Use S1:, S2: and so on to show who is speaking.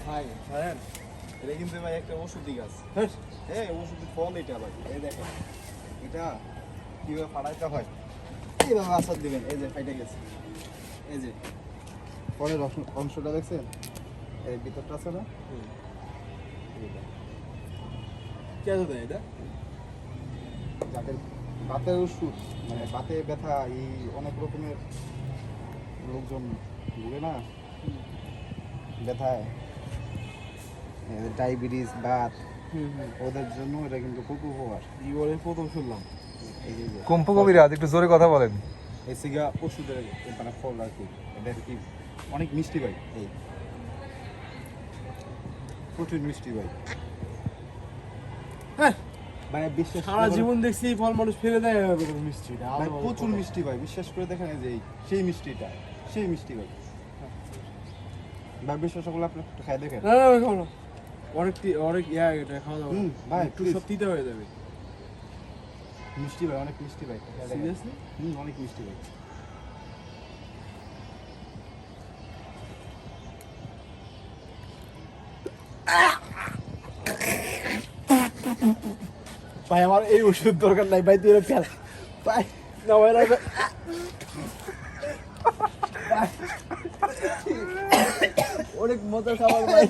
S1: ভাই হ্যাঁ এটা কিন্তু ভাই একটা ওষুধি গাছ। হ্যাঁ ওষুধি ফল এটা ভাই। এই দেখেন এটা কিভাবে ফাটাইতে হয়, এইভাবে আচার দিবেন। এই যে ফাইটে গেছে, এই যে ফলের অংশটা দেখছেন, এই ভিতরটা আছে না, কেন দেয় এটা? যাদের বাতের ওষুধ, মানে বাতে ব্যথা, এই অনেক রকমের লোকজন ভুগে না ব্যথায়, ডায়াবেটিস, বাত, ওদের জন্য এটা কিন্তু খুব উপকার। জীবনের প্রথম শুনলাম।
S2: কুম্পু কবিরাজ, একটু জোরে কথা বলেন।
S1: এই সিগা ওষুধের মানে ফল আর কি, এটা কি অনেক মিষ্টি ভাই, এই প্রচুর মিষ্টি ভাই। হ্যাঁ মানে বিশ্বাস সারা জীবন দেখছি এই ফল মানুষ ফেলে দেয় মিষ্টিটা, প্রচুর মিষ্টি ভাই। বিশ্বাস করে দেখেন এই যে সেই মিষ্টিটা, সেই মিষ্টি ভাই। ভাই বিশ্বাস করলে আপনি একটু খাই দেখেন। অনেক অনেক ইয়া এটা খাওয়া দাওয়া ভাই একটু সত্যিতে হয়ে যাবে। মিষ্টি ভাই, অনেক মিষ্টি ভাই। সিরিয়াসলি অনেক মিষ্টি ভাই। ভাই আমার এই ওষুধ দরকার নাই ভাই, তুই ফেল ভাই না ভাই না অনেক মজা খাবার ভাই।